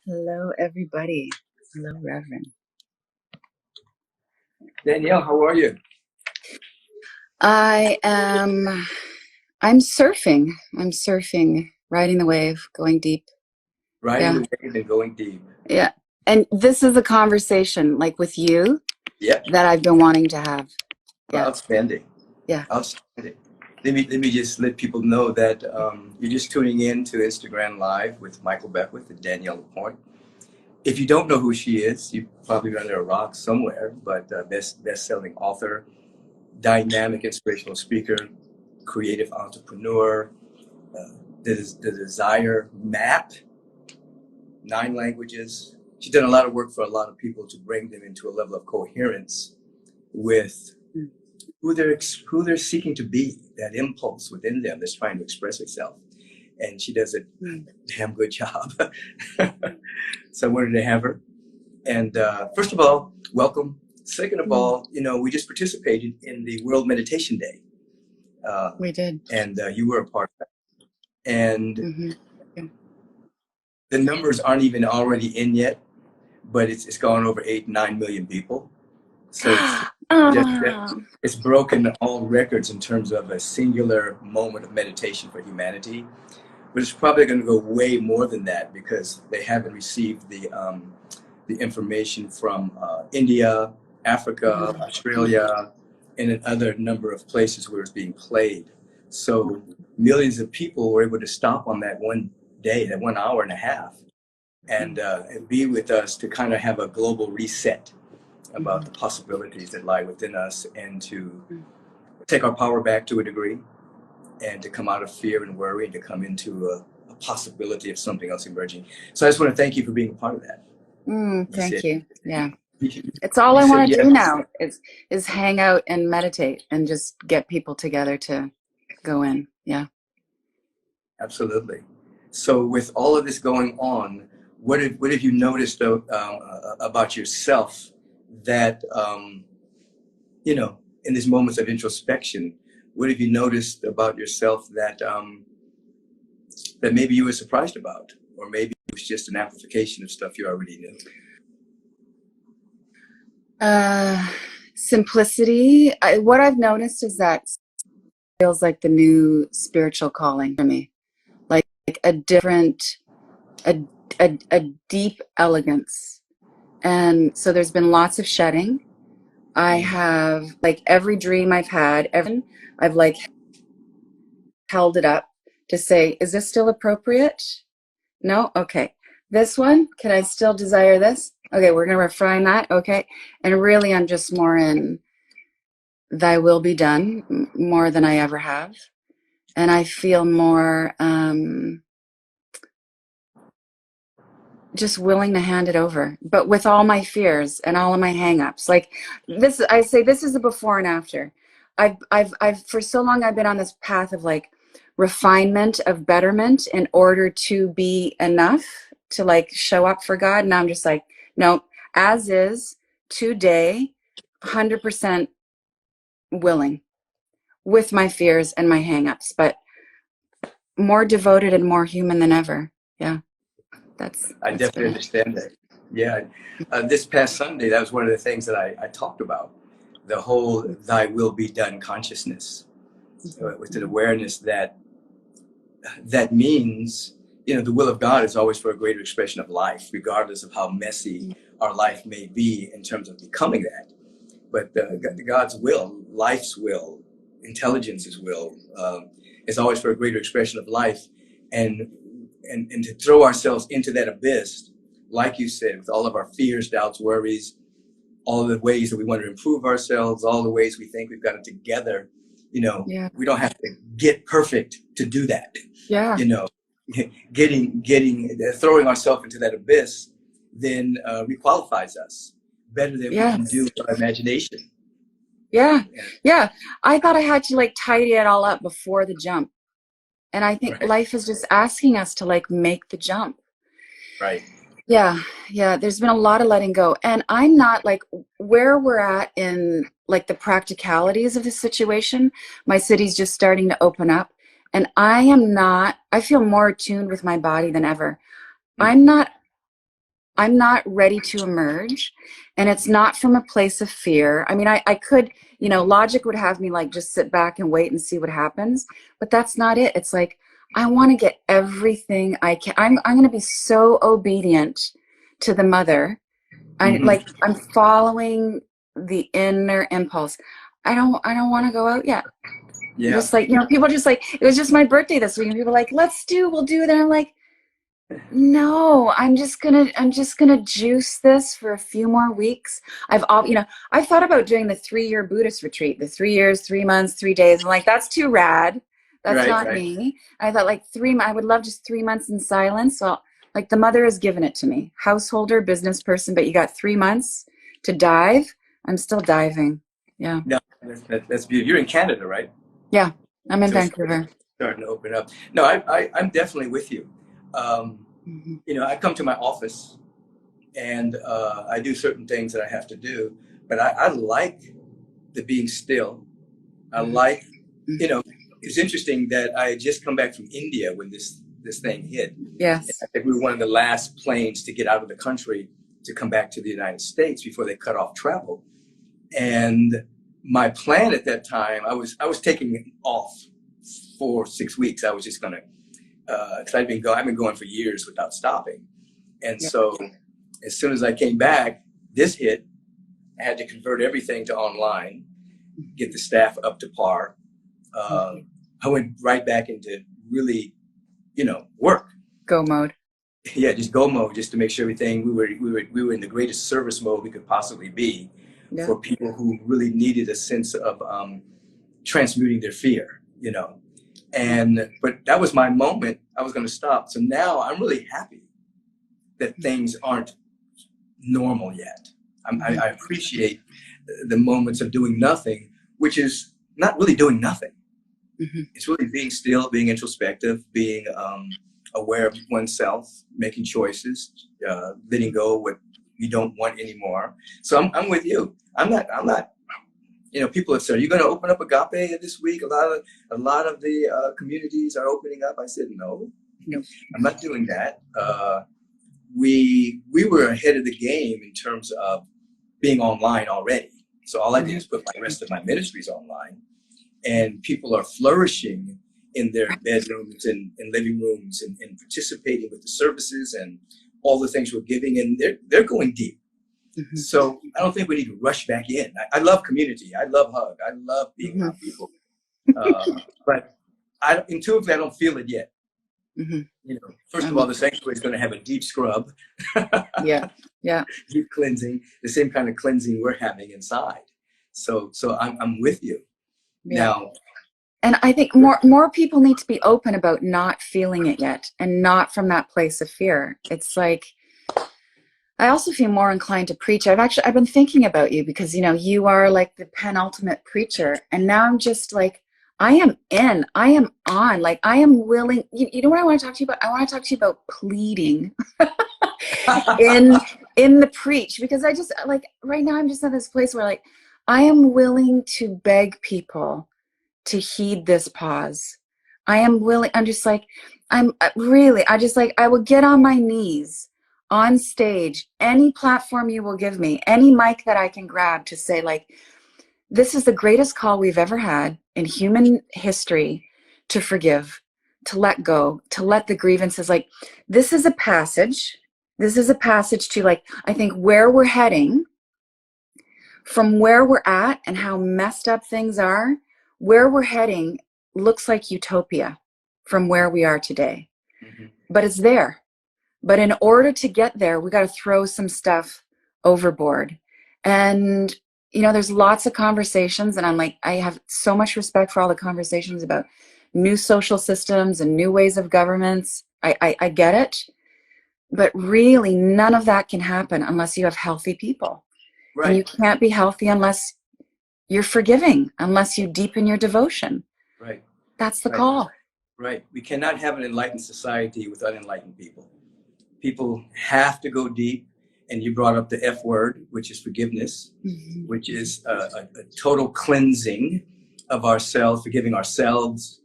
Hello, everybody. Hello, Reverend. Danielle, how are you? I'm surfing. I'm surfing, riding the wave, going deep. Riding the wave and going deep. Yeah. And this is a conversation like with you that I've been wanting to have. Yeah. Outstanding. Yeah. Outstanding. Let me just let people know that you're just tuning in to Instagram Live with Michael Beckwith and Danielle Lapointe. If you don't know who she is, you're probably under a rock somewhere, but best-selling author, dynamic inspirational speaker, creative entrepreneur, the desire map, 9 languages. She's done a lot of work for a lot of people to bring them into a level of coherence with who they're seeking to be, that impulse within them that's trying to express itself. And she does a damn good job. So I wanted to have her. And first of all, welcome. Second of all, we just participated in the World Meditation Day. We did. And you were a part of that. And the numbers aren't even already in yet, but it's gone over 8-9 million people. So it's broken all records in terms of a singular moment of meditation for humanity. But it's probably going to go way more than that because they haven't received the information from India, Africa, Australia, and another number of places where it's being played. So millions of people were able to stop on that one day, that 1 hour and a half, and be with us to kind of have a global reset about the possibilities that lie within us, and to take our power back to a degree, and to come out of fear and worry, and to come into a possibility of something else emerging. So I just want to thank you for being a part of that. Thank you. Yeah. It's all I want to do now is hang out and meditate and just get people together to go in. Yeah. Absolutely. So with all of this going on, what have you noticed about yourself that, in these moments of introspection, what have you noticed about yourself that that maybe you were surprised about, or maybe it was just an amplification of stuff you already knew? Simplicity. What I've noticed is that it feels like the new spiritual calling for me, like a different, a deep elegance. And so there's been lots of shedding. I have, like, every dream I've had, I've like held it up to say, is this still appropriate? No? Okay. This one, can I still desire this? Okay, we're going to refine that. Okay. And really, I'm just more in thy will be done, more than I ever have. And I feel more just willing to hand it over, but with all my fears and all of my hangups. Like this, I say this is a before and after. I've for so long I've been on this path of like refinement, of betterment, in order to be enough to like show up for God. Now I'm just like, no, as is, today, 100% willing, with my fears and my hangups, but more devoted and more human than ever. Yeah. That's I definitely understand that. Yeah. This past Sunday, that was one of the things that I talked about, the whole thy will be done consciousness, with an awareness that means, the will of God is always for a greater expression of life, regardless of how messy our life may be in terms of becoming that. But God's will, life's will, intelligence's will, is always for a greater expression of life. And to throw ourselves into that abyss, like you said, with all of our fears, doubts, worries, all of the ways that we want to improve ourselves, all the ways we think we've got it together, we don't have to get perfect to do that. Yeah. Throwing ourselves into that abyss then requalifies us better than we can do with our imagination. Yeah. I thought I had to like tidy it all up before the jump. And I think life is just asking us to like make the jump. Right. Yeah. There's been a lot of letting go. And I'm not like where we're at in like the practicalities of the situation. My city's just starting to open up. And I feel more attuned with my body than ever. I'm not I'm not ready to emerge, and it's not from a place of fear. I mean, I could, you know, logic would have me like just sit back and wait and see what happens, but that's not it. It's like I want to get everything I can. I'm going to be so obedient to the mother. Like I'm following the inner impulse. I don't want to go out yet. Yeah. Just like, you know, people just like, it was just my birthday this week and people were like, we'll do it. And I'm like, no, I'm just gonna juice this for a few more weeks. I've thought about doing the 3-year Buddhist retreat, the 3 years, 3 months, 3 days. I'm like, that's too rad. That's not me. I thought like I would love just 3 months in silence. So like the mother has given it to me, householder, business person, but you got 3 months to dive. I'm still diving. Yeah. No, that's beautiful. You're in Canada, right? Yeah, I'm in So Vancouver. Starting to open up. No, I'm definitely with you. You know, I come to my office and I do certain things that I have to do, but I like the being still. I like, you know, it's interesting that I had just come back from India when this thing hit. Yes. I think we were one of the last planes to get out of the country to come back to the United States before they cut off travel. And my plan at that time, I was taking off for 6 weeks. I was just gonna, because I've been going for years without stopping. And so as soon as I came back, this hit. I had to convert everything to online, get the staff up to par. I went right back into really, you know, work. Go mode. Yeah, just go mode, just to make sure everything, we were in the greatest service mode we could possibly be for people who really needed a sense of transmuting their fear, you know. But that was my moment. I was going to stop. So now I'm really happy that things aren't normal yet. I appreciate the moments of doing nothing, which is not really doing nothing. It's really being still, being introspective, being aware of oneself, making choices, letting go what you don't want anymore. So I'm with you. I'm not. You know, people have said, "Are you going to open up Agape this week?" A lot of the communities are opening up. I said, "No, I'm not doing that." We were ahead of the game in terms of being online already. So all I did is put the rest of my ministries online, and people are flourishing in their bedrooms and living rooms and participating with the services and all the things we're giving, and they're going deep. So I don't think we need to rush back in. I love community. I love hug. I love being around people. But intuitively, I don't feel it yet. You know, first of all, the sanctuary is going to have a deep scrub. Deep cleansing, the same kind of cleansing we're having inside. So I'm with you now. And I think more people need to be open about not feeling it yet, and not from that place of fear. It's like, I also feel more inclined to preach. I've been thinking about you because, you know, you are like the penultimate preacher. And now I'm just like, I am on, like I am willing. You know what I want to talk to you about? I want to talk to you about pleading in the preach, because I just like, right now I'm just at this place where like, I am willing to beg people to heed this pause. I'm just like, I will get on my knees on stage, any platform you will give me, any mic that I can grab, to say like, this is the greatest call we've ever had in human history, to forgive, to let go, to let the grievances, like this is a passage to, like, I think where we're heading from where we're at and how messed up things are, where we're heading looks like utopia from where we are today. But it's there. But in order to get there, we got to throw some stuff overboard. And, you know, there's lots of conversations, and I'm like, I have so much respect for all the conversations about new social systems and new ways of governments. I get it. But really, none of that can happen unless you have healthy people. Right. And you can't be healthy unless you're forgiving, unless you deepen your devotion. Right. That's the call. Right. We cannot have an enlightened society without enlightened people. People have to go deep. And you brought up the F word, which is forgiveness, which is a total cleansing of ourselves, forgiving ourselves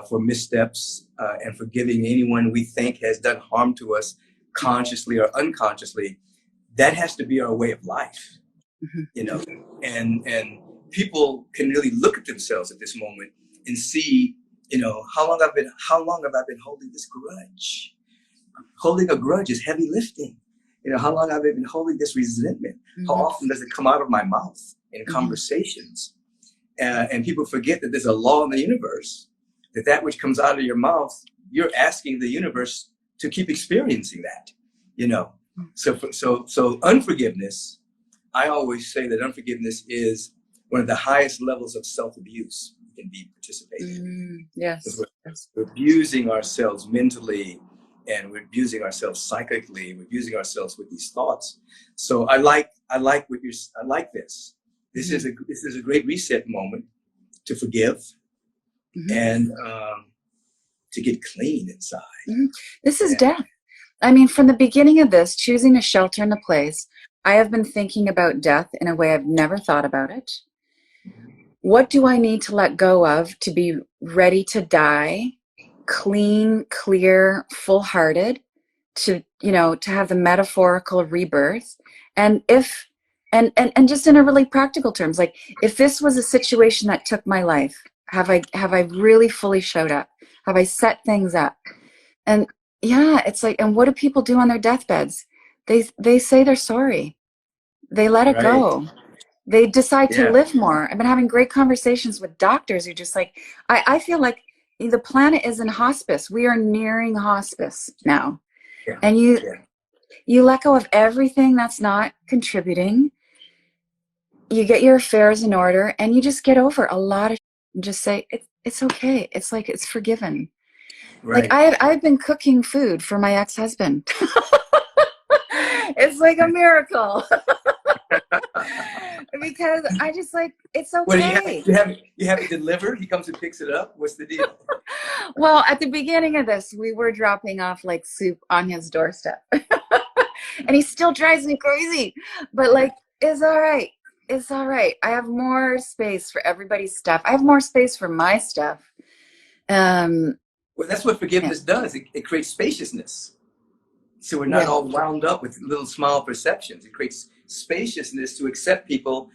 for missteps, and forgiving anyone we think has done harm to us consciously or unconsciously, that has to be our way of life, you know. And people can really look at themselves at this moment and see, you know, how long have I been holding this grudge? Holding a grudge is heavy lifting. You know, how long have I been holding this resentment? How often does it come out of my mouth in conversations? And people forget that there's a law in the universe, that which comes out of your mouth, you're asking the universe to keep experiencing that, you know. So unforgiveness, I always say that unforgiveness is one of the highest levels of self-abuse you can be participating in. Yes. We're abusing ourselves mentally, and we're abusing ourselves psychically. We're abusing ourselves with these thoughts. So I like this. This is a great reset moment to forgive and to get clean inside. This is death. I mean, from the beginning of this, choosing a shelter in the place, I have been thinking about death in a way I've never thought about it. What do I need to let go of to be ready to die, clean, clear, full-hearted, to, you know, to have the metaphorical rebirth? And if, and just in a really practical terms, like if this was a situation that took my life, have I really fully showed up? Have I set things up? And yeah, it's like, and what do people do on their deathbeds? They say they're sorry. They let it go. They decide to live more. I've been having great conversations with doctors who just like, I feel like the planet is in hospice. We are nearing hospice now. And you let go of everything that's not contributing. You get your affairs in order and you just get over a lot of and just say, it's okay. It's like, it's forgiven. Like I've been cooking food for my ex-husband. It's like a miracle. Because I just like, it's okay. Well, you have it delivered? He comes and picks it up? What's the deal? Well, at the beginning of this, we were dropping off like soup on his doorstep. And he still drives me crazy. But like, it's all right. It's all right. I have more space for everybody's stuff. I have more space for my stuff. Well, that's what forgiveness does. It creates spaciousness. So we're not all wound up with little small perceptions. It creates spaciousness to accept people.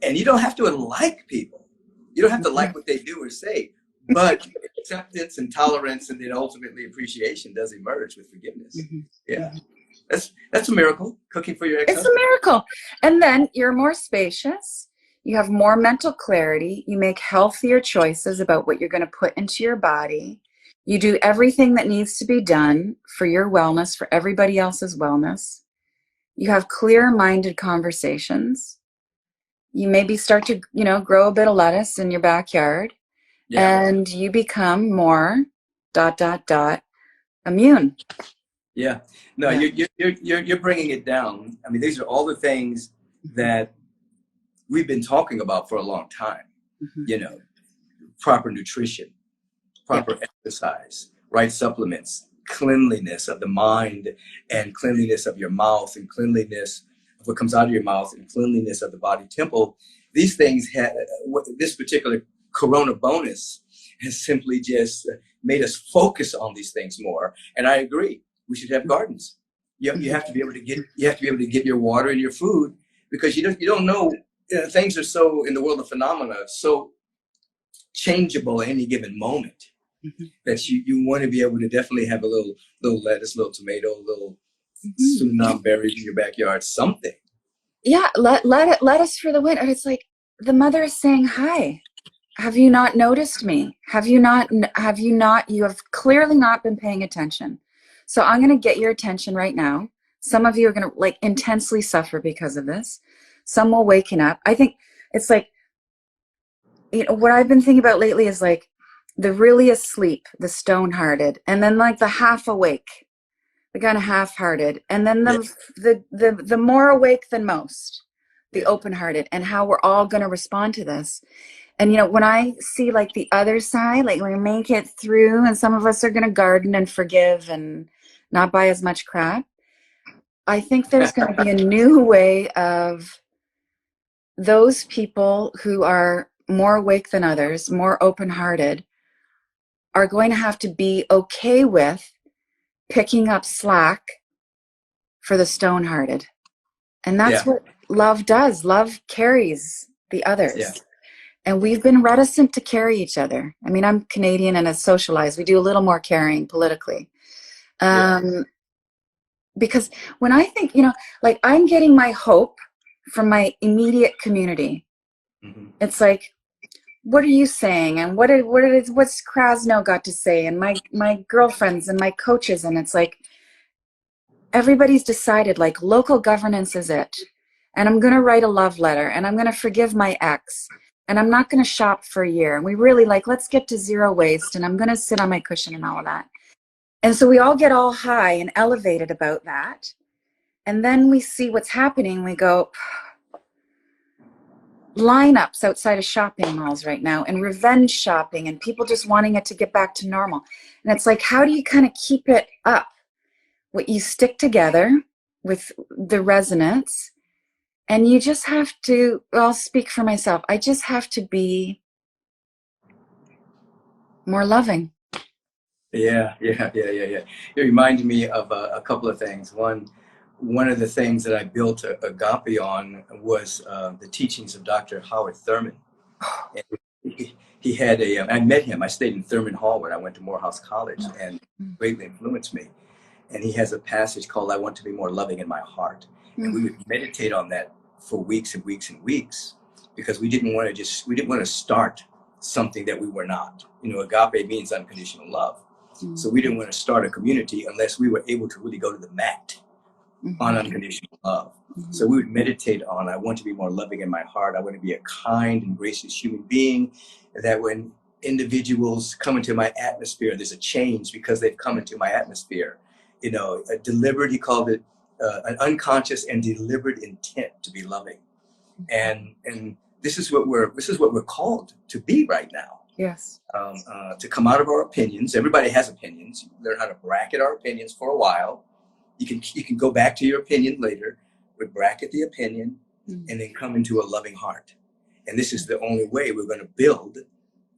And you don't have to like people. You don't have to like what they do or say. But acceptance and tolerance and then ultimately appreciation does emerge with forgiveness. That's a miracle, cooking for your ex-husband. It's a miracle. And then you're more spacious. You have more mental clarity. You make healthier choices about what you're going to put into your body. You do everything that needs to be done for your wellness, for everybody else's wellness. You have clear-minded conversations. You maybe start to, you know, grow a bit of lettuce in your backyard. And you become more ... immune. No, you're bringing it down. I mean, these are all the things that we've been talking about for a long time. You know, proper nutrition, proper exercise, right supplements, cleanliness of the mind, and cleanliness of your mouth, and cleanliness of what comes out of your mouth, and cleanliness of the body temple. These things this particular Corona bonus has simply just made us focus on these things more. And I agree, we should have gardens. You have to be able to get your water and your food, because you don't know, things are so, in the world of phenomena, so changeable at any given moment that you want to be able to definitely have a little lettuce, little tomato, little sunam berries in your backyard, something. Yeah, lettuce for the winter. It's like the mother is saying hi. Have you not noticed me? You have clearly not been paying attention. So I'm going to get your attention right now. Some of you are going to like intensely suffer because of this. Some will waken up. I think it's like, you know, what I've been thinking about lately is like the really asleep, the stone-hearted, and then like the half awake, the kind of half-hearted, and then the more awake than most, the open-hearted, and how we're all going to respond to this. And, you know, when I see like the other side, like we make it through and some of us are going to garden and forgive and not buy as much crap, I think there's going to be a new way of those people who are more awake than others, more open-hearted, are going to have to be okay with picking up slack for the stone-hearted. And that's Yeah. what love does. Love carries the others. Yeah. And we've been reticent to carry each other. I mean, I'm Canadian and as socialized, we do a little more carrying politically. Because when I think, like I'm getting my hope from my immediate community. Mm-hmm. It's like, what are you saying? And what's Krasno got to say? And my girlfriends and my coaches. And it's like, everybody's decided like local governance is it. And I'm going to write a love letter and I'm going to forgive my ex. And I'm not going to shop for a year. And we really let's get to zero waste. And I'm going to sit on my cushion and all of that. And so we all get all high and elevated about that. And then we see what's happening. We go, lineups outside of shopping malls right now and revenge shopping and people just wanting it to get back to normal. And it's like, how do you kind of keep it up? What you stick together with the resonance. And you just have to, I'll speak for myself. I just have to be more loving. Yeah. It reminded me of a couple of things. One of the things that I built Agape on was the teachings of Dr. Howard Thurman. And he had I met him. I stayed in Thurman Hall when I went to Morehouse College, and greatly influenced me. And he has a passage called "I want to be more loving in my heart," and we would meditate on that for weeks and weeks and weeks, because we didn't want to start something that we were not. Agape means unconditional love. So we didn't want to start a community unless we were able to really go to the mat on unconditional love. So we would meditate on, I want to be more loving in my heart. I want to be a kind and gracious human being, that when individuals come into my atmosphere, there's a change because they've come into my atmosphere. A deliberate, he called it an unconscious and deliberate intent to be loving. And this is what we're called to be right now. Yes. To come out of our opinions. Everybody has opinions. You learn how to bracket our opinions for a while. You can go back to your opinion later, but bracket the opinion and then come into a loving heart. And this is the only way we're going to build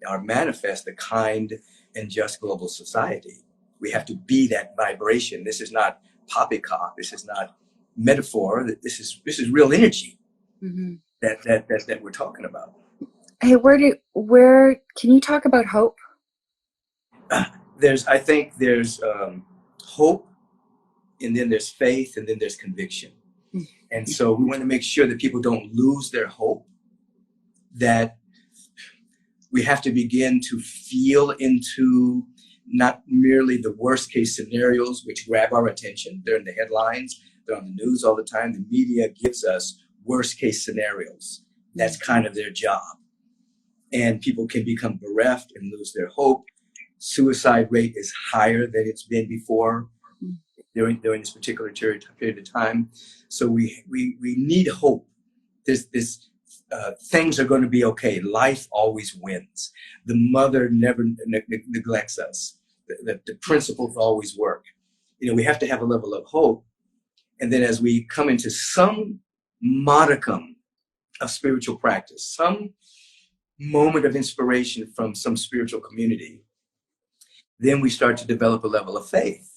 or manifest a kind and just global society. We have to be that vibration. This is not poppycock. This is not metaphor. This is real energy that we're talking about. Hey, where can you talk about hope? I think there's hope, and then there's faith, and then there's conviction. And so we want to make sure that people don't lose their hope, that we have to begin to feel into not merely the worst case scenarios which grab our attention. They're in the headlines, they're on the news all the time. The media gives us worst case scenarios. That's kind of their job. And people can become bereft and lose their hope. Suicide rate is higher than it's been before during this particular period of time. So we need hope. Things are going to be okay. Life always wins. The mother never neglects us. The principles always work. We have to have a level of hope. And then as we come into some modicum of spiritual practice, some moment of inspiration from some spiritual community, then we start to develop a level of faith.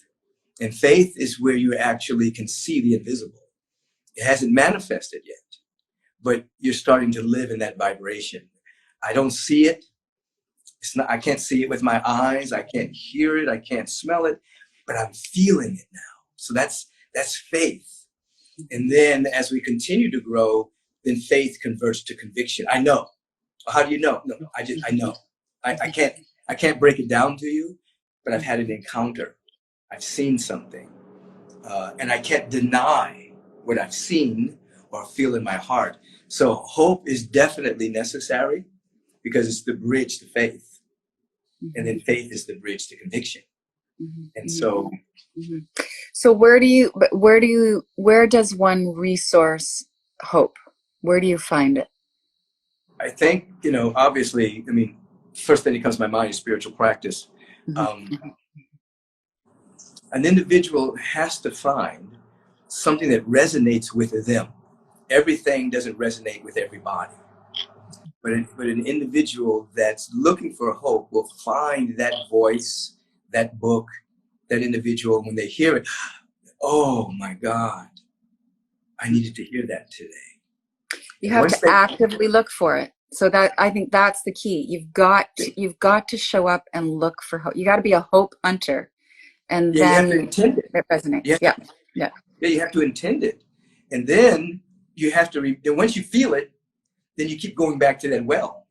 And faith is where you actually can see the invisible. It hasn't manifested yet, but you're starting to live in that vibration. I don't see it. I can't see it with my eyes. I can't hear it. I can't smell it, but I'm feeling it now. So that's faith. And then as we continue to grow, then faith converts to conviction. I know. How do you know? No, I know. I can't break it down to you, but I've had an encounter. I've seen something, and I can't deny what I've seen or feel in my heart. So hope is definitely necessary because it's the bridge to faith, and then faith is the bridge to conviction. And so, so where does one resource hope? Where do you find it? I think, obviously, first thing that comes to my mind is spiritual practice. An individual has to find something that resonates with them. Everything doesn't resonate with everybody. But an individual that's looking for hope will find that voice, that book, that individual. When they hear it, oh my God, I needed to hear that today. You have to actively look for it. So that, I think that's the key. You've got to show up and look for hope. You got to be a hope hunter, and you have to then intend it. it resonates. Yeah, yeah. You have to intend it, and then you have to. And once you feel it, then you keep going back to that well.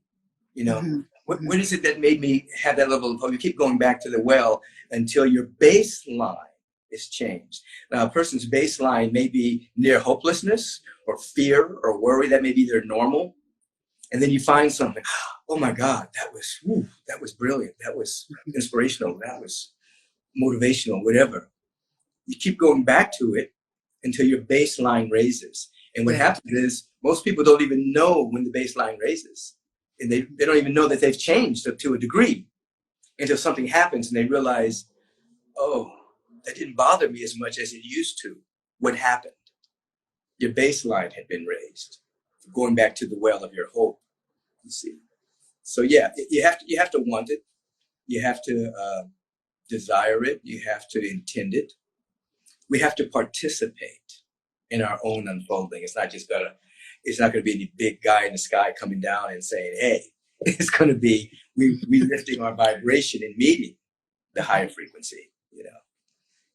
You know, what is it that made me have that level of hope? You keep going back to the well until your baseline is changed. Now, a person's baseline may be near hopelessness or fear or worry. That may be their normal. And then you find something, oh my God, that was brilliant. That was inspirational. That was motivational, whatever. You keep going back to it until your baseline raises. And what happens is most people don't even know when the baseline raises. And they don't even know that they've changed up to a degree until something happens and they realize, oh, that didn't bother me as much as it used to. What happened? Your baseline had been raised. Going back to the well of your hope, you see. So yeah, you have to want it. You have to desire it. You have to intend it. We have to participate in our own unfolding. It's not going to be any big guy in the sky coming down and saying, hey. It's going to be we lifting our vibration and meeting the higher frequency, you know.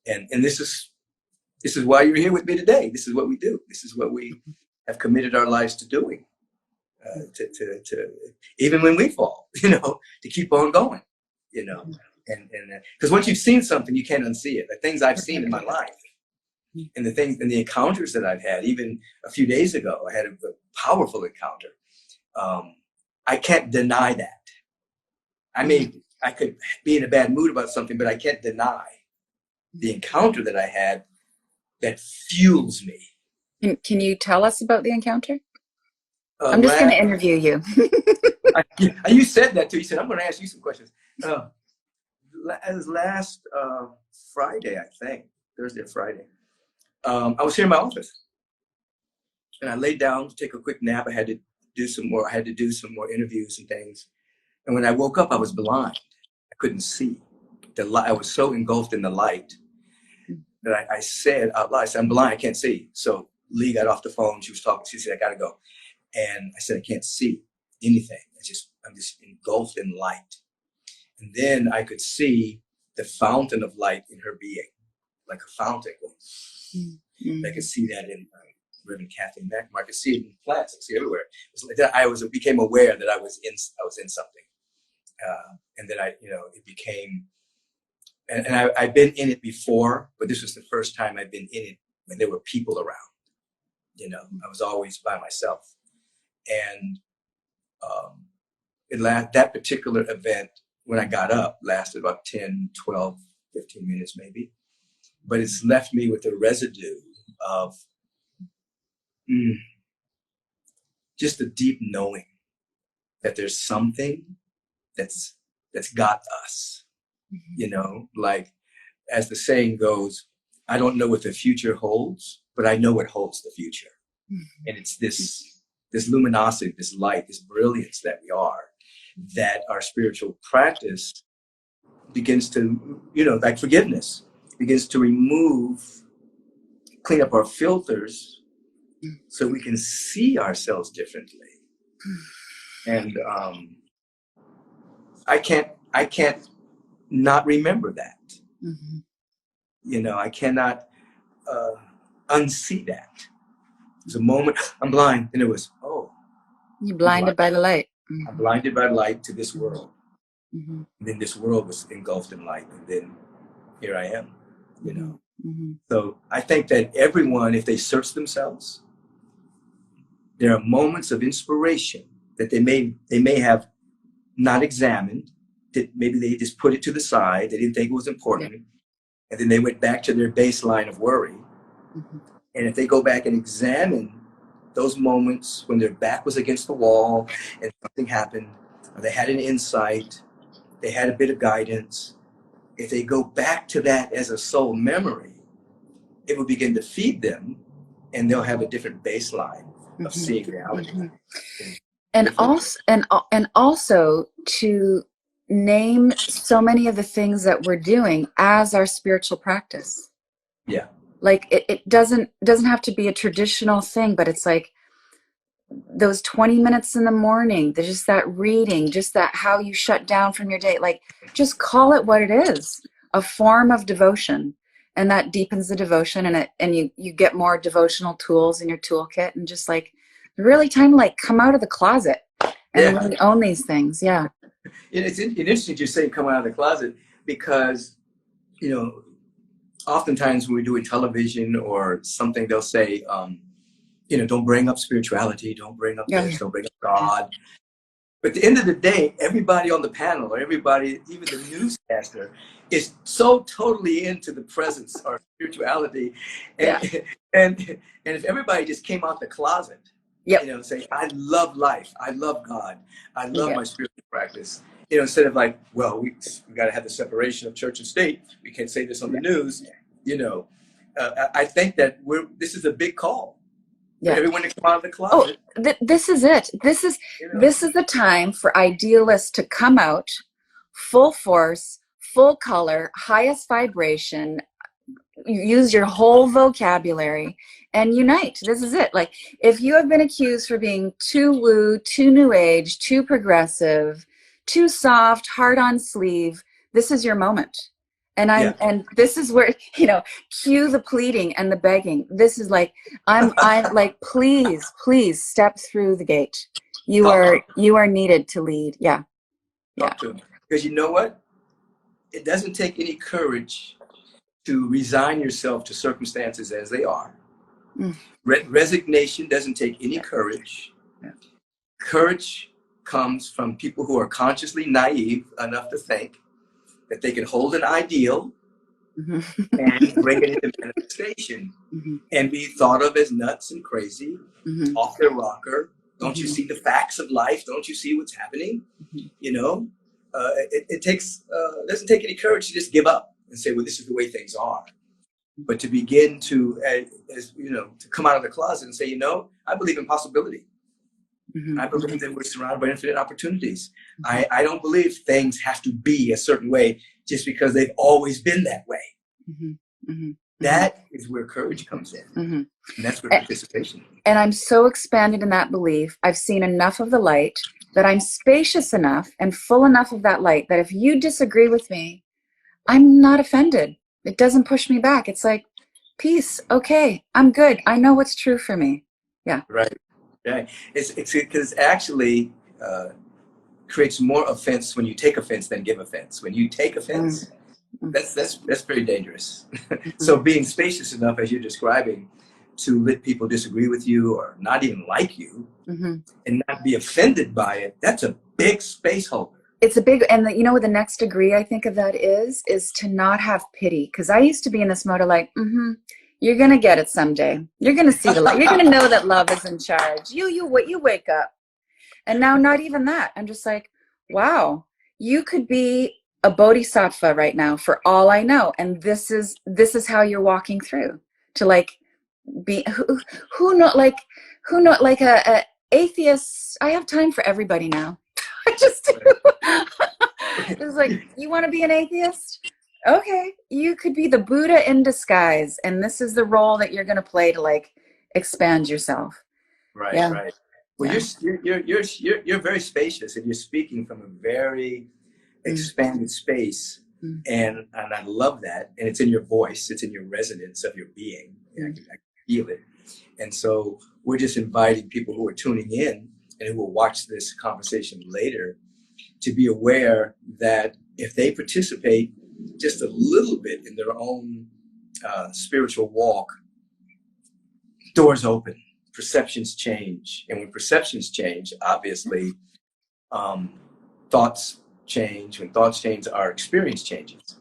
And this is why you're here with me today. This is what we do. This is what we have committed our lives to doing. To even when we fall, you know, to keep on going, you know, and because once you've seen something, you can't unsee it. The things I've seen in my life, and the encounters that I've had, even a few days ago, I had a powerful encounter. I can't deny that. I could be in a bad mood about something, but I can't deny the encounter that I had that fuels me. Can you tell us about the encounter? I'm just going to interview you. You said that too. You said, I'm going to ask you some questions. It was last Friday, I think, Thursday or Friday. I was here in my office and I laid down to take a quick nap. I had to do some more interviews and things. And when I woke up, I was blind. I couldn't see. I was so engulfed in the light that I said out loud, I said, I'm blind, I can't see. So Lee got off the phone. She was talking. She said, I got to go. And I said, I can't see anything. I'm just engulfed in light. And then I could see the fountain of light in her being, like a fountain. I could see that in Reverend Kathleen Mackmore. I could see it in plants. I could see it everywhere. It was like that. I became aware that I was in something. And then it became, and I've been in it before, but this was the first time I've been in it when there were people around. You know, I was always by myself. And that particular event, when I got up, lasted about 10, 12, 15 minutes maybe. But it's left me with a residue of just a deep knowing that there's something that's got us. You know, like as the saying goes, I don't know what the future holds, but I know what holds the future. And it's this luminosity, this light, this brilliance that we are, that our spiritual practice begins to, like forgiveness, begins to clean up our filters so we can see ourselves differently. And I can't not remember that. I cannot unsee that. There's a moment, I'm blind, and it was, you're blinded by the light. I'm blinded by light to this world. And then this world was engulfed in light, and then here I am, So I think that everyone, if they search themselves, there are moments of inspiration that they may have not examined, that maybe they just put it to the side, they didn't think it was important, and then they went back to their baseline of worry. And if they go back and examine those moments when their back was against the wall and something happened, or they had an insight, they had a bit of guidance, if they go back to that as a soul memory, it will begin to feed them, and they'll have a different baseline of seeing reality. And also to name so many of the things that we're doing as our spiritual practice. Yeah. Like it doesn't have to be a traditional thing, but it's like those 20 minutes in the morning, just that reading, just that how you shut down from your day, like just call it what it is, a form of devotion. And that deepens the devotion, and you get more devotional tools in your toolkit, and just like really time to like come out of the closet and really own these things. Yeah. It's interesting you say come out of the closet, because, you know, oftentimes when we're doing television or something, they'll say, you know, don't bring up spirituality, don't bring up this, don't bring up God. But at the end of the day, everybody on the panel, or everybody, even the newscaster, is so totally into the presence or spirituality. And and if everybody just came out the closet, you know, say, I love life, I love God, I love my spiritual practice. You know, instead of like, well, we got to have the separation of church and state. We can't say this on the news. You know, I think that this is a big call. Yeah. Everyone to come out of the closet. Oh, this is it. This is the time for idealists to come out, full force, full color, highest vibration. Use your whole vocabulary and unite. This is it. Like, if you have been accused for being too woo, too new age, too progressive, too soft, hard on sleeve, this is your moment. And and this is where, you know, cue the pleading and the begging. This is like, I'm like, please step through the gate. You are needed to lead. Yeah. Talk to them. Because you know what? It doesn't take any courage to resign yourself to circumstances as they are. Resignation doesn't take any courage. Courage comes from people who are consciously naive enough to think that they can hold an ideal and bring it into manifestation and be thought of as nuts and crazy, off their rocker. Don't you see the facts of life? Don't you see what's happening? You know, it doesn't take any courage to just give up and say, well, this is the way things are. But to begin to, as you know, to come out of the closet and say, you know, I believe in possibility. I believe that we're surrounded by infinite opportunities. I don't believe things have to be a certain way just because they've always been that way. That is where courage comes in. And that's where participation. And I'm so expanded in that belief. I've seen enough of the light that I'm spacious enough and full enough of that light that if you disagree with me, I'm not offended. It doesn't push me back. It's like, peace. Okay, I'm good. I know what's true for me. Yeah. Right. Right. It's because actually creates more offense when you take offense than give offense. When you take offense, that's very dangerous. So being spacious enough, as you're describing, to let people disagree with you or not even like you and not be offended by it, that's a big space holder. It's a big, and you know what the next degree I think of that is to not have pity. Because I used to be in this mode of like, you're going to get it someday. You're going to see the light. You're going to know that love is in charge. You wake up. And now not even that. I'm just like, wow, you could be a bodhisattva right now for all I know. And this is how you're walking through to like be who not like a atheist. I have time for everybody now. I just do. It's like, you want to be an atheist? Okay, you could be the Buddha in disguise, and this is the role that you're going to play to like expand yourself. Right, right. Well, you're very spacious, and you're speaking from a very expanded space, and I love that. And it's in your voice, it's in your resonance of your being. I can feel it. And so we're just inviting people who are tuning in and who will watch this conversation later to be aware that if they participate just a little bit in their own spiritual walk, doors open, perceptions change. And when perceptions change, obviously, thoughts change. When thoughts change, our experience changes.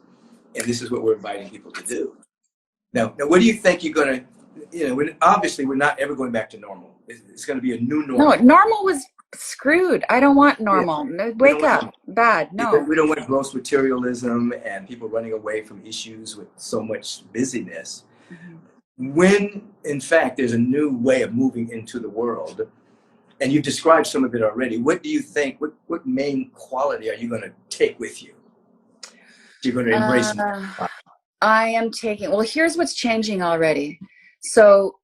And this is what we're inviting people to do. Now what do you think you're going to, you know, obviously we're not ever going back to normal. It's going to be a new normal. No, normal was screwed. I don't want normal. Yeah. Wake up. Bad. No. We don't want gross materialism and people running away from issues with so much busyness. When, in fact, there's a new way of moving into the world, and you've described some of it already, what do you think, what main quality are you going to take with you? You're going to embrace I am taking, well, here's what's changing already. So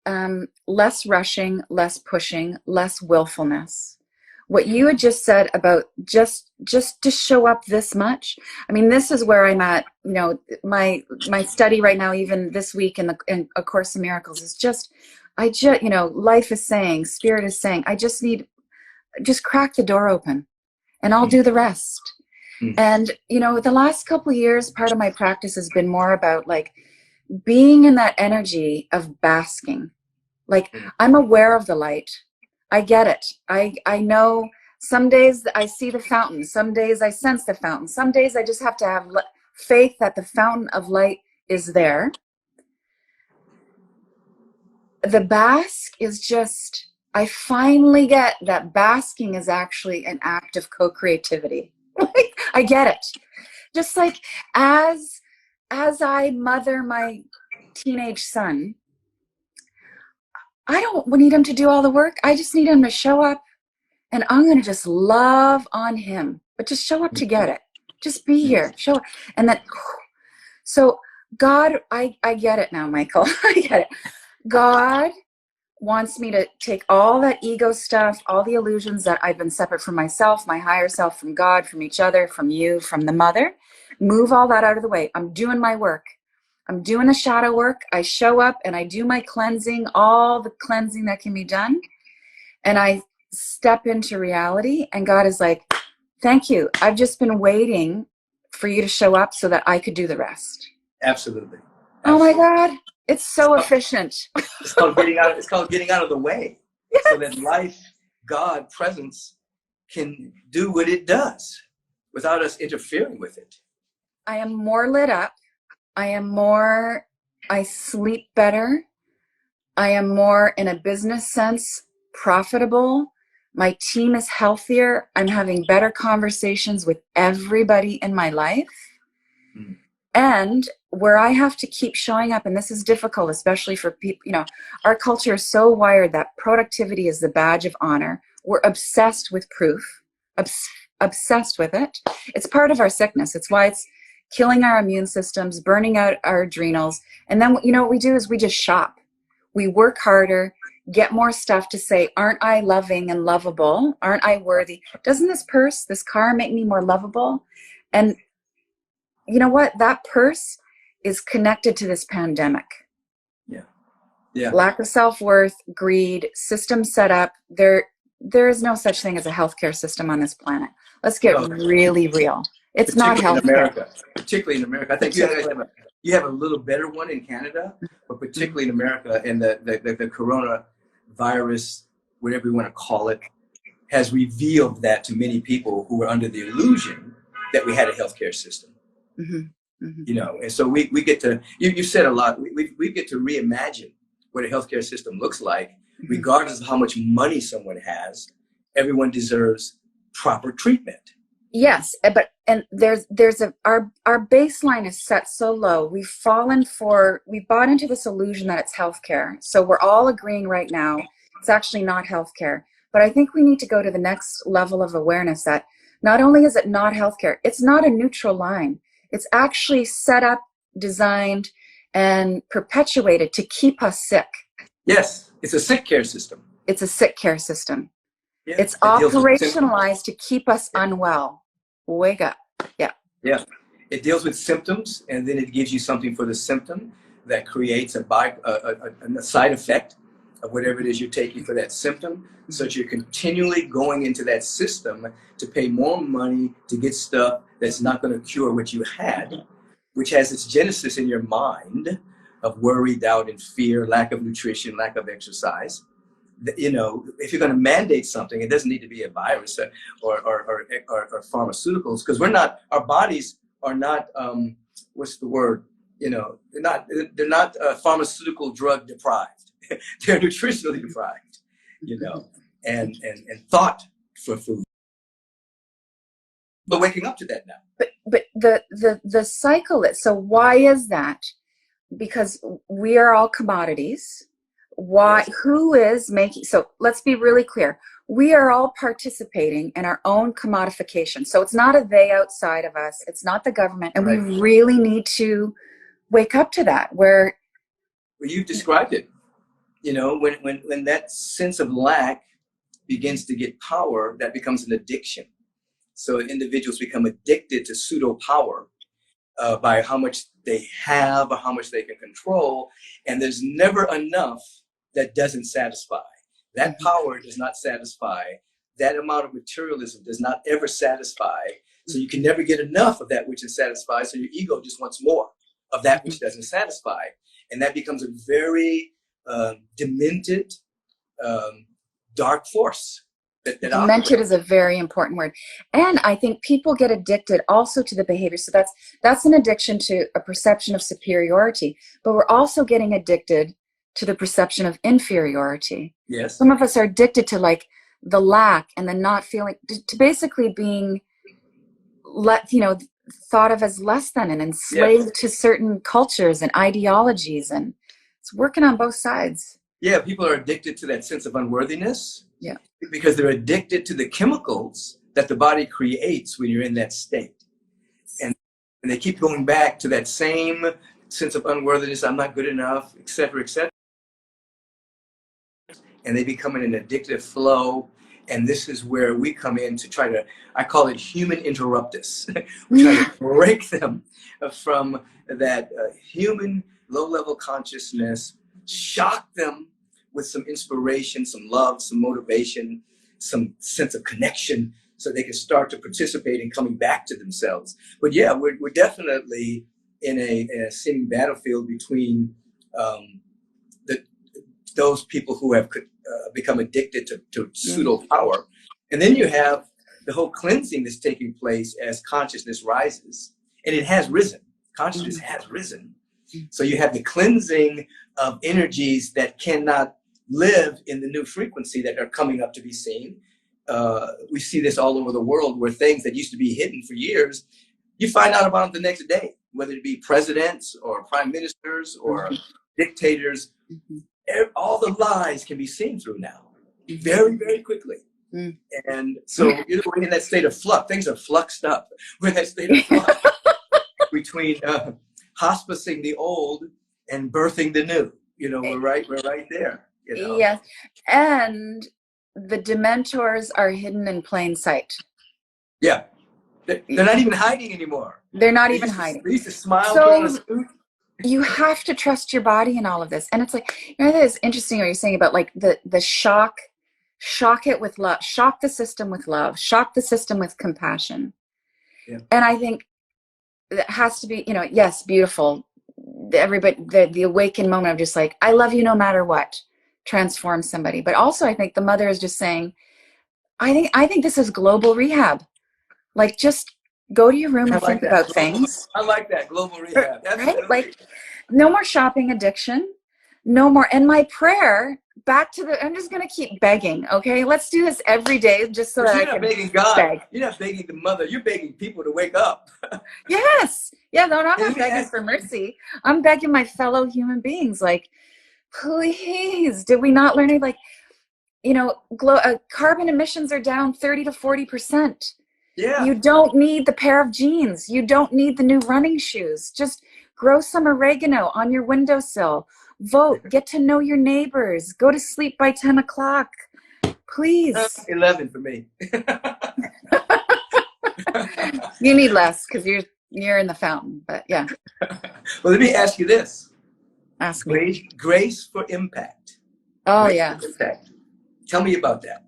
less rushing, less pushing, less willfulness. What you had just said about just to show up this much. I mean, this is where I'm at. You know, my study right now, even this week in A Course in Miracles, is just, you know, life is saying, spirit is saying, I just crack the door open, and I'll do the rest. And, you know, the last couple of years, part of my practice has been more about like being in that energy of basking. Like, I'm aware of the light. I get it. I know some days I see the fountain. Some days I sense the fountain. Some days I just have to have faith that the fountain of light is there. The bask is just, I finally get that basking is actually an act of co-creativity. I get it. Just like as I mother my teenage son, I don't need him to do all the work. I just need him to show up, and I'm going to just love on him. But just show up to get it. Just be here. Show up. And then, so God, I get it now, Michael. I get it. God wants me to take all that ego stuff, all the illusions that I've been separate from myself, my higher self, from God, from each other, from you, from the mother, move all that out of the way. I'm doing my work. I'm doing the shadow work. I show up and I do my cleansing, all the cleansing that can be done. And I step into reality, and God is like, thank you. I've just been waiting for you to show up so that I could do the rest. Absolutely. Oh my God. It's so efficient. It's called getting out. It's called getting out of the way, yes. So that life, God, presence can do what it does without us interfering with it. I am more lit up. I sleep better. I am more, in a business sense, profitable. My team is healthier. I'm having better conversations with everybody in my life. And where I have to keep showing up, and this is difficult, especially for people, you know, our culture is so wired that productivity is the badge of honor. We're obsessed with proof, obsessed with it. It's part of our sickness. It's why it's killing our immune systems, burning out our adrenals. And then, you know, what we do is we just shop. We work harder, get more stuff to say, aren't I loving and lovable? Aren't I worthy? Doesn't this purse, this car make me more lovable? And you know what? That purse is connected to this pandemic. Yeah. Yeah. Lack of self-worth, greed, system set up. There is no such thing as a healthcare system on this planet. Let's get really real. It's not healthcare. Particularly in America. I think you have a little better one in Canada, but particularly in America, and the coronavirus, whatever you want to call it, has revealed that to many people who were under the illusion that we had a healthcare system. You know, and so we get to, you said a lot, we get to reimagine what a healthcare system looks like, regardless of how much money someone has. Everyone deserves proper treatment. Yes, but our baseline is set so low. We bought into this illusion that it's healthcare. So we're all agreeing right now it's actually not healthcare. But I think we need to go to the next level of awareness that not only is it not healthcare, it's not a neutral line. It's actually set up, designed, and perpetuated to keep us sick. Yes, it's a sick care system. It's a sick care system. Yeah. It's operationalized to keep us unwell. Wake up. Yeah. Yeah. It deals with symptoms, and then it gives you something for the symptom that creates a side effect of whatever it is you're taking for that symptom. So that you're continually going into that system to pay more money to get stuff that's not going to cure what you had, which has its genesis in your mind of worry, doubt, and fear, lack of nutrition, lack of exercise. You know, if you're going to mandate something, it doesn't need to be a virus or pharmaceuticals, because our bodies are not, what's the word? You know, they're not pharmaceutical drug deprived. They're nutritionally deprived, you know, and thought for food. But waking up to that now. But the cycle is, so why is that? Because we are all commodities. Why? Yes. Who is making? So let's be really clear. We are all participating in our own commodification. So it's not a they outside of us. It's not the government, and we really need to wake up to that, where you've described it. You know, when that sense of lack begins to get power, that becomes an addiction. So individuals become addicted to pseudo power by how much they have or how much they can control. And there's never enough that doesn't satisfy. That power does not satisfy. That amount of materialism does not ever satisfy. So you can never get enough of that which is satisfied. So your ego just wants more of that which doesn't satisfy. And that becomes a very demented, dark force. Demented is a very important word. And I think people get addicted also to the behavior. So that's an addiction to a perception of superiority. But we're also getting addicted to the perception of inferiority. Yes. Some of us are addicted to like the lack and the not feeling, to basically being thought of as less than and enslaved to certain cultures and ideologies. And it's working on both sides. Yeah, people are addicted to that sense of unworthiness. Yeah. Because they're addicted to the chemicals that the body creates when you're in that state. And they keep going back to that same sense of unworthiness, I'm not good enough, et cetera, et cetera. And they become in an addictive flow. And this is where we come in to try to, I call it human interruptus. We try to break them from that human low-level consciousness, shock them with some inspiration, some love, some motivation, some sense of connection, so they can start to participate in coming back to themselves. But yeah, we're definitely in a seeming battlefield between those people who have become addicted to pseudo power. And then you have the whole cleansing that's taking place as consciousness rises. And it has risen. Consciousness has risen. So you have the cleansing of energies that cannot live in the new frequency that are coming up to be seen. We see this all over the world, where things that used to be hidden for years, you find out about them the next day, whether it be presidents or prime ministers or dictators. All the lies can be seen through now very, very quickly. And so we're in that state of flux. Things are fluxed up. We're in that state of flux between hospicing the old and birthing the new. You know, we're right there. You know? Yes. And the dementors are hidden in plain sight. Yeah. They're not even hiding anymore. They're not even hiding. They used to smile. So you have to trust your body in all of this. And it's like, you know, that is interesting what you're saying about like the shock it with love, shock the system with love, shock the system with compassion. Yeah. And I think it has to be, you know, yes, beautiful. Everybody, the awakened moment of just like, I love you no matter what, transform somebody. But also I think the mother is just saying, I think this is global rehab. Like, just go to your room and think about things. I like that, global rehab. Right? Like, no more shopping addiction. No more. And my prayer, I'm just going to keep begging, okay? Let's do this every day just so that I can begging God. Beg. You're not begging the mother. You're begging people to wake up. Yes. Yeah, no, I'm not begging for mercy. I'm begging my fellow human beings, like, please, did we not learn it? Like, you know, carbon emissions are down 30 to 40%. Yeah. You don't need the pair of jeans. You don't need the new running shoes. Just grow some oregano on your windowsill. Vote. Get to know your neighbors. Go to sleep by 10 o'clock. Please. 11 for me. You need less because you're in the fountain. But yeah. Well, let me ask you this. Ask me. Grace for impact. Oh, yeah. Tell me about that.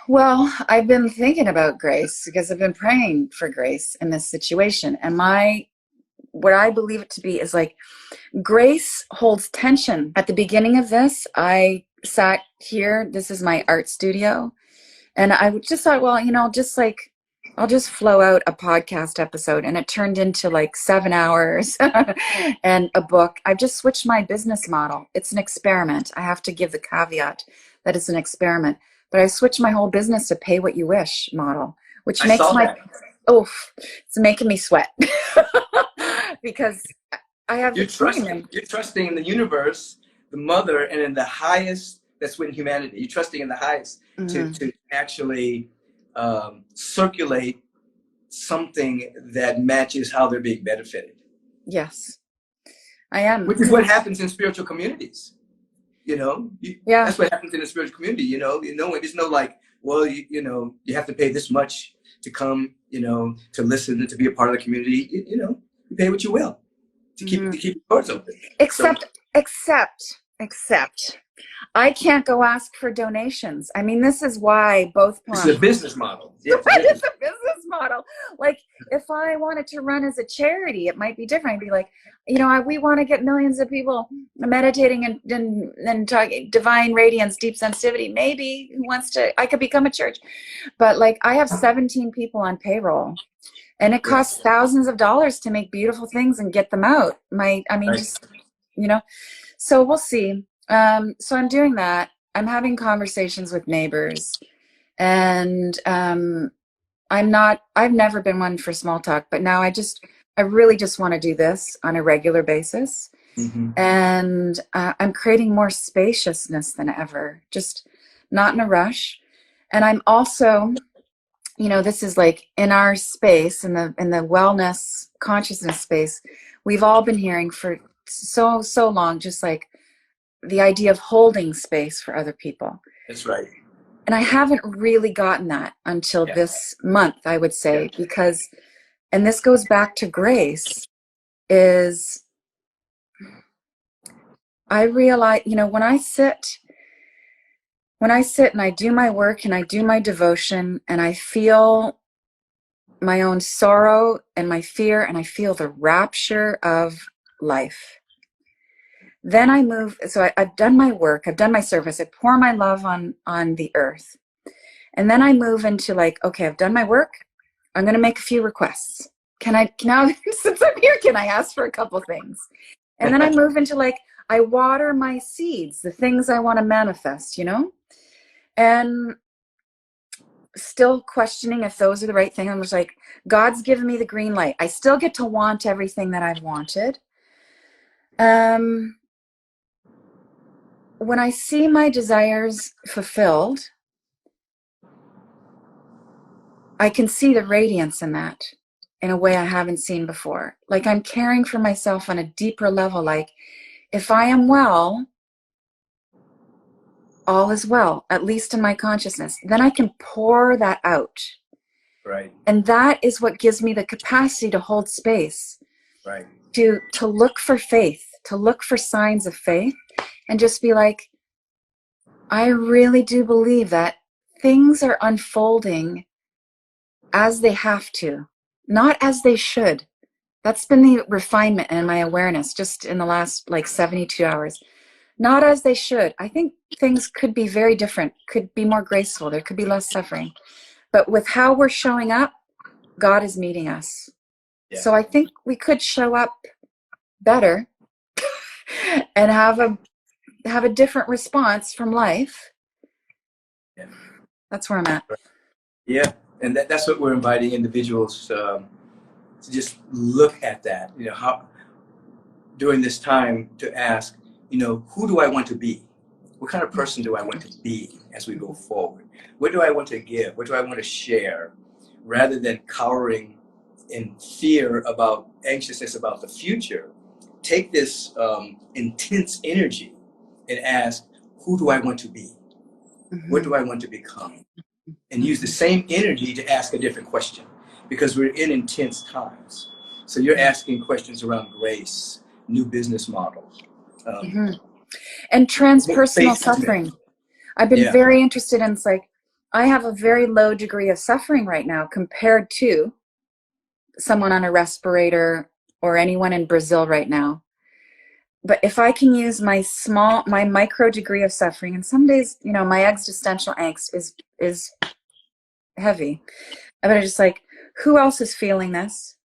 Well, I've been thinking about grace because I've been praying for grace in this situation. And what I believe it to be is like, grace holds tension. At the beginning of this, I sat here. This is my art studio. And I just thought, well, you know, just like, I'll just flow out a podcast episode. And it turned into like 7 hours and a book. I've just switched my business model. It's an experiment. I have to give the caveat that it's an experiment. But I switched my whole business to pay what you wish model, which makes it's making me sweat because I have you're trusting in the universe, the mother, and in the highest. That's when humanity. You're trusting in the highest to actually circulate something that matches how they're being benefited. Yes. I am. Which is what happens in spiritual communities. You know, Yeah. That's what happens in a spiritual community. You know, there's no like, well, you have to pay this much to come, to listen and to be a part of the community. You pay what you will to keep the doors open. Except, I can't go ask for donations. I mean, this is why both This is a business model. Yeah, it's a business model. Like, if I wanted to run as a charity, it might be different. I'd be like, we want to get millions of people meditating and talking divine radiance, deep sensitivity. Maybe I could become a church. But like, I have 17 people on payroll, and it costs thousands of dollars to make beautiful things and get them out. So we'll see. So I'm doing that. I'm having conversations with neighbors, and I've never been one for small talk, but now I really just want to do this on a regular basis. And I'm creating more spaciousness than ever, just not in a rush. And I'm also, this is like in our space, in the wellness consciousness space, we've all been hearing for so long, just like the idea of holding space for other people. That's right. And I haven't really gotten that until this month, I would say, because, and this goes back to grace, is I realize, when I sit and I do my work and I do my devotion and I feel my own sorrow and my fear and I feel the rapture of life, then I move. So I've done my work, I've done my service, I pour my love on the earth. And then I move into like, okay, I've done my work. I'm going to make a few requests. Can I now, since I'm here, can I ask for a couple things? And then I move into like, I water my seeds, the things I want to manifest, and still questioning if those are the right thing. I'm just like, God's given me the green light. I still get to want everything that I've wanted. When I see my desires fulfilled, I can see the radiance in that in a way I haven't seen before. Like, I'm caring for myself on a deeper level. Like, if I am well, all is well, at least in my consciousness. Then I can pour that out. Right. And that is what gives me the capacity to hold space. Right. To look for faith, to look for signs of faith, and just be like, I really do believe that things are unfolding as they have to, not as they should. That's been the refinement in my awareness just in the last like 72 hours. Not as they should. I think things could be very different, could be more graceful. There could be less suffering. But with how we're showing up, God is meeting us. Yeah. So I think we could show up better and have a different response from life. Yeah. That's where I'm at. Yeah. And that's what we're inviting individuals to just look at that, how during this time to ask, who do I want to be? What kind of person do I want to be as we go forward? What do I want to give? What do I want to share? Rather than cowering in fear about anxiousness about the future, take this intense energy and ask, who do I want to be? What do I want to become? And use the same energy to ask a different question, because we're in intense times. So you're asking questions around grace, new business models. And transpersonal suffering. I've been very interested in, it's like, I have a very low degree of suffering right now compared to someone on a respirator or anyone in Brazil right now. But if I can use my micro degree of suffering, and some days, my existential angst is heavy. But I'm just like, who else is feeling this?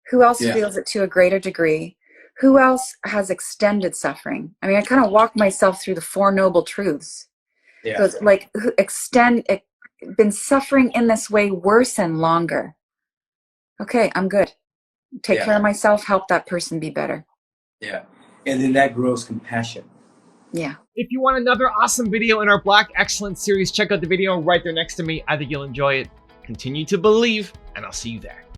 Who else feels it to a greater degree? Who else has extended suffering? I mean, I kind of walk myself through the Four Noble Truths. Yeah. So it's like, been suffering in this way worse and longer. Okay, I'm good. Take care of myself, help that person be better. Yeah. And then that grows compassion. Yeah. If you want another awesome video in our Black Excellence series, check out the video right there next to me. I think you'll enjoy it. Continue to believe, and I'll see you there.